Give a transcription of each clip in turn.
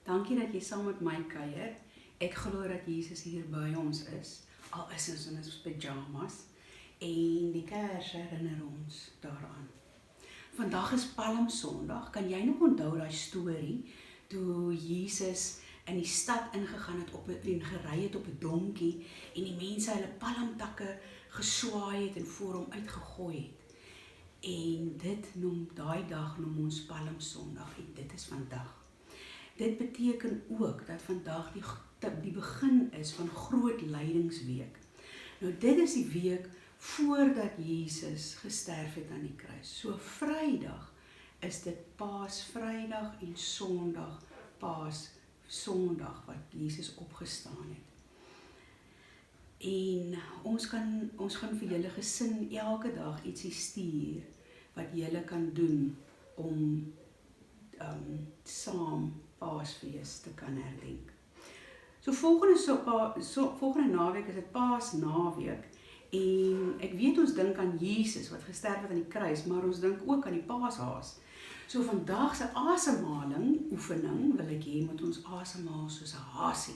Dankie dat jy saam met my kuier. Ek glo dat Jesus hier by ons is, al is ons in ons pyjamas, en die kers herinner ons daaraan. Vandag is Palmsondag. Kan jy nog onthou daai storie toe Jesus in die stad ingegaan het en gery het op 'n donkie en die mense hulle palmtakke geswaai het en voor hom uitgegooi het. En daai dag noem ons Palmsondag en dit is vandag. Dit beteken ook dat vandag die begin is van Groot Lydingsweek. Nou dit is die week voordat Jesus gesterf het aan die kruis. So Vrydag is dit Paasvrydag en Sondag Paasondag wat Jesus opgestaan het. En ons gaan vir julle gesin elke dag ietsie stuur wat julle kan doen om saam Paasfees te kan herdenk. So volgende naweek is dit Paasnaweek en ek weet ons dink aan Jesus wat gesterf het aan die kruis, maar ons dink ook aan die Paashaas. So vandag se asemhaling oefening wil ek hê moet ons asemhaal soos 'n hasie.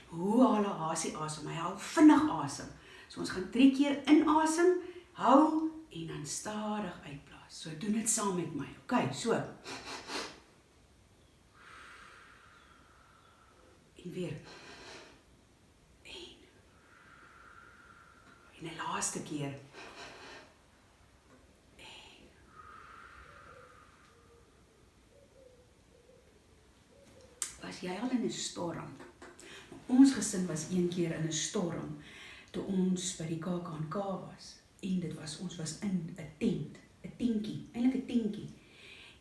Hoe haal 'n hasie asem? Hy haal vinnig asem. So ons gaan 3 keer inasem, hou en dan stadig uitblaas. So doen dit saam met my. Okay, so. En weer. En 'n laaste keer. Was jy al in 'n storm? Ons gesin was een keer in 'n storm toe ons by die KAK&K was. En ons was in 'n tent, 'n tentjie, eintlik 'n tentjie.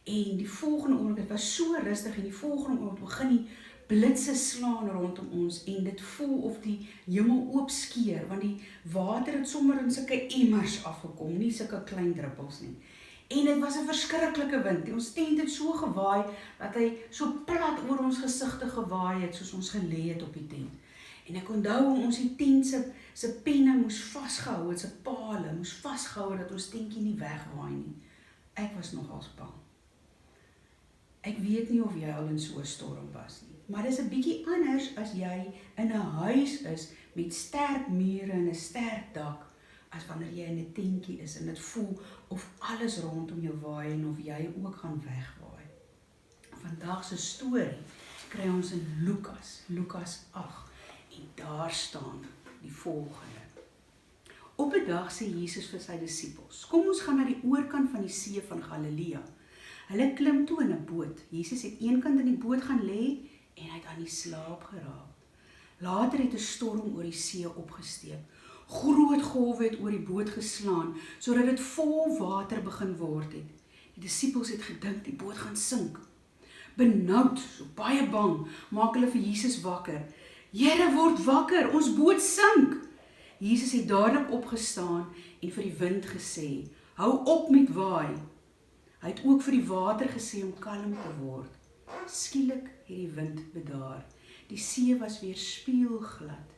En die volgende oomblik, dit was so rustig en die volgende oomblik begin die blitse slaan rondom ons en dit voel of die hemel oopskeer want die water het sommer in sulke emmers afgekom, nie sulke klein druppels nie. En dit was 'n verskriklike wind. Ons tent het so gewaai dat hy so plat oor ons gesigte gewaai het soos ons gelê het op die tent. En ek onthou hoe ons die tent se penne moes vasgehou het, se pale moes vasgehou dat ons tentjie nie wegwaai nie. Ek was nogals bang. Ek weet nie of jy al in so 'n storm was nie, maar dis 'n bietjie anders as jy in 'n huis is met sterk mure en 'n sterk dak, as wanneer jy in 'n tentjie is en dit voel of alles rondom jou waai en of jy ook gaan wegwaai. Vandag se storie kry ons in Lukas 8 en daar staan die volgende. Op 'n dag sê Jesus vir sy disippels: "Kom ons gaan na die oorkant van die see van Galilea." Hulle klim toe in 'n boot. Jesus het eenkant in die boot gaan lê en hy het aan die slaap geraak. Later het 'n storm oor die see opgesteek. Groot golwe het oor die boot geslaan, sodat dit vol water begin word het. Die disippels het gedink die boot gaan sink. Benoud, so baie bang, maak hulle vir Jesus wakker. "Here, word wakker, ons boot sink." Jesus het dadelik opgestaan en vir die wind gesê: "Hou op met waai." Hy het ook vir die water gesê om kalm te word. Skielik het die wind bedaar. Die see was weer spieelglad.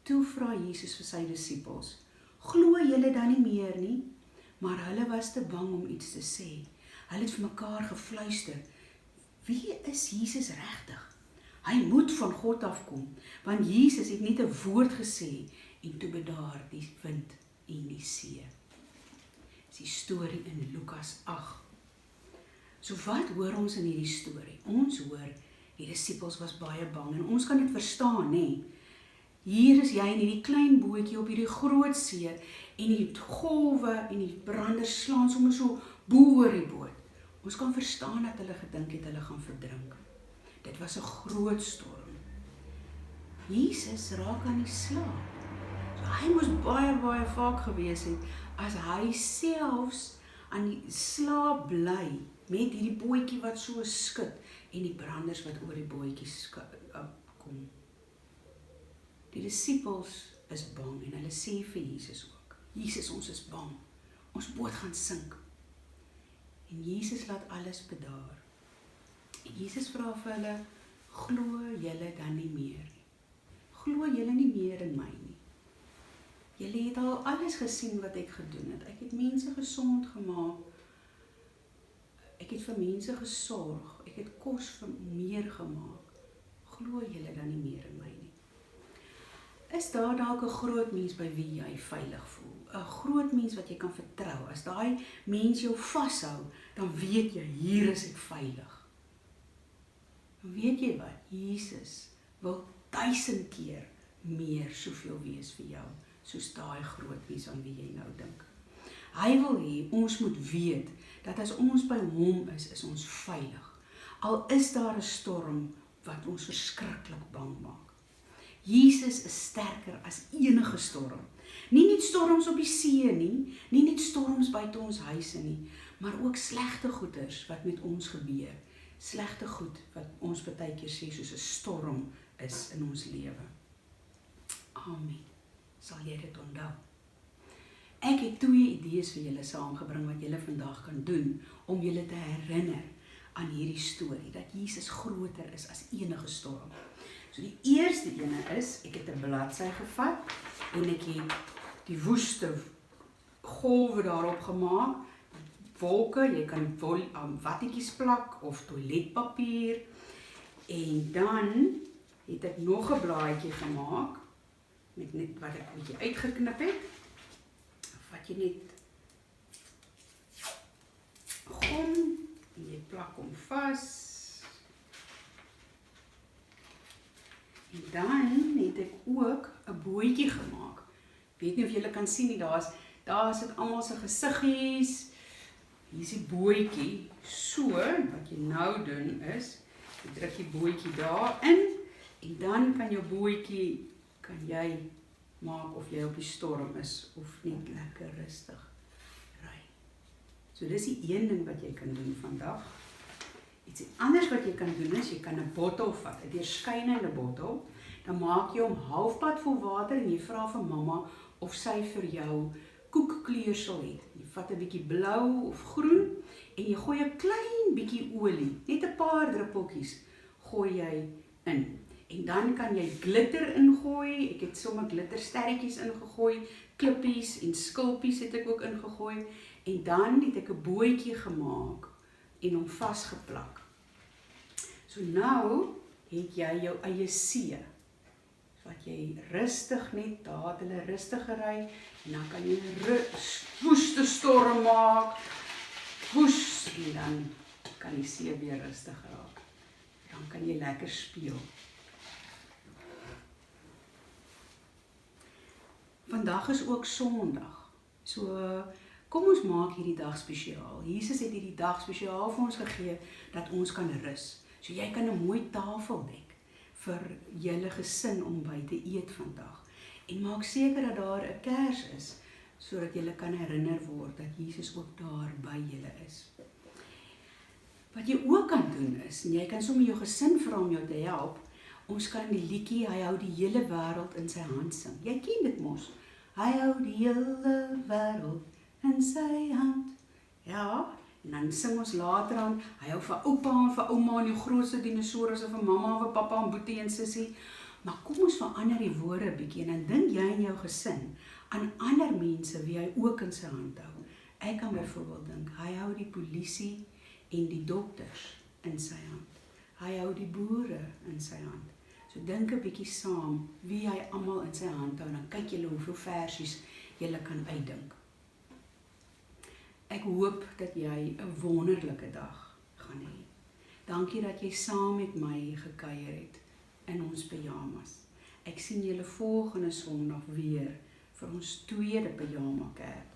Toe vra Jesus vir sy disippels: "Glo julle dan nie meer nie?" Maar hulle was te bang om iets te sê. Hulle het vir mekaar gefluister: "Wie is Jesus regtig? Hy moet van God afkom, want Jesus het net 'n woord gesê en toe bedaar die wind en die see." Dis die storie in Lukas 8. So wat hoor ons in hierdie storie? Ons hoor die disippels was baie bang en ons kan dit verstaan, nê? Hier is jy in hierdie klein bootjie op hierdie groot see en die golwe en die branders slaan sommer so bo oor die boot. Ons kan verstaan dat hulle gedink het hulle gaan verdrink. Dit was 'n groot storm. Jesus raak aan die slaap. So hy moes baie vaak gewees het as hy selfs aan die slaap bly met hierdie bootjie wat so skud en die branders wat oor die bootjie kom. Die disippels is bang en hulle sê vir Jesus ook: "Jesus, ons is bang. Ons boot gaan sink." En Jesus laat alles bedaar. En Jesus vra vir hulle: "Glo julle dan nie meer nie? Glo julle nie meer in my nie? Julle het al alles gesien wat ek gedoen het. Ek het mense gesond gemaak. Ek het vir mense gesorg. Ek het kos vir meer gemaak. glo julle dan nie meer in my nie? Is daar dalk 'n groot mens by wie jy veilig voel? 'n Groot mens wat jy kan vertrou. As daai mens jou vashou, dan weet jy, hier is ek veilig. Dan weet jy wat? Jesus wil 1000 keer meer soveel wees vir jou, soos daai groot mens aan wie jy nou dink. Hy wil hê, ons moet weet, dat as ons by hom is ons veilig. Al is daar 'n storm wat ons verskriklik bang maak. Jesus is sterker as enige storm. Nie net storms op die see nie net storms buite ons huise nie, maar ook slegte goeders wat met ons gebeur. Slegte goed wat ons baie keer sê soos 'n storm is in ons lewe. Amen. Sal jy dit onthou? Ek het 2 idees vir julle saamgebring wat julle vandag kan doen om julle te herinner aan hierdie storie, dat Jesus groter is as enige storm. So die eerste ene is, ek het 'n bladsy gevat en ek het die woeste golwe daarop gemaak, wolke, jy kan wattetjies plak of toiletpapier, en dan het ek nog 'n blaadjie gemaak, met net wat ek 'n bietjie uitgeknip het, vat jy net gom, en jy plak hom vas, en dan het ek ook 'n bootjie gemaak. Ek weet nie of julle kan sien nie, daar sit almal se gesiggies. Hier is die bootjie. So, wat jy nou doen is, jy druk die bootjie daarin, en dan kan jou bootjie, kan jy maak of jy op die storm is, of net lekker rustig ry. So dis die een ding wat jy kan doen vandag. Iets anders wat jy kan doen is, jy kan 'n bottel vat, 'n deurskynende bottel, dan maak jy hom halfpad vol water en jy vra vir mamma of sy vir jou koekkleursel het. Jy vat 'n bietjie blou of groen en jy gooi 'n klein bietjie olie, net 'n paar druppeltjies gooi jy in. En dan kan jy glitter ingooi, ek het sommer glittersterretjies ingegooi, klippies en skulpies het ek ook ingegooi, en dan het ek 'n bootjie gemaak en hom vasgeplak. So nou het jy jou eie see, wat jy rustig net, daar het hulle rustig gery, en dan kan jy 'n woeste storm maak, woes, en dan kan die see weer rustig raak. Dan kan jy lekker speel. Vandag is ook Sondag, so kom ons maak hierdie dag spesiaal. Jesus het hierdie dag spesiaal vir ons gegee, dat ons kan rus. So jy kan 'n mooi tafel dek vir julle gesin om by te eet vandag. En maak seker dat daar 'n kers is, sodat julle kan herinner word dat Jesus ook daar by julle is. Wat jy ook kan doen is, en jy kan sommer jou gesin vra om jou te help, ons kan die liedjie, hy hou die hele wêreld in sy hand sing. Jy ken dit mos. Hy hou die hele wêreld in sy hand. Ja, en dan sing ons later aan, hy hou vir oupa en vir ouma en die grootste dinosourus, en vir mamma en vir pappa en boetie en sussie. Maar kom ons verander die woorde 'n bietjie, en dan dink jy in jou gesin aan ander mense wie hy ook in sy hand hou. Ek kan byvoorbeeld dink, hy hou die polisie en die dokters in sy hand. Hy hou die boere in sy hand. So dink 'n bietjie saam wie hy almal in sy hand hou, en dan kyk julle hoeveel versies julle kan uitdink. Ek hoop dat jy 'n wonderlike dag gaan hê. Dankie dat jy saam met my gekuier het in ons pyjamas. Ek sien julle volgende Sondag weer vir ons tweede pyjama kerk.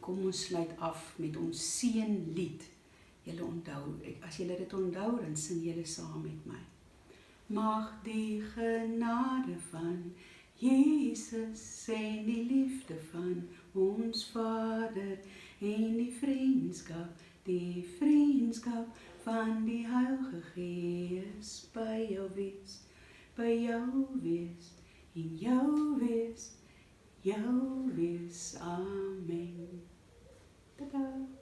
Kom ons sluit af met ons seënlied. Julle onthou, as julle dit onthou, dan sing julle saam met my. Mag die genade van Jesus en die liefde van ons Vader en die vriendskap van die Heilige Gees by jou wees, en jou wees. Amen. Tada!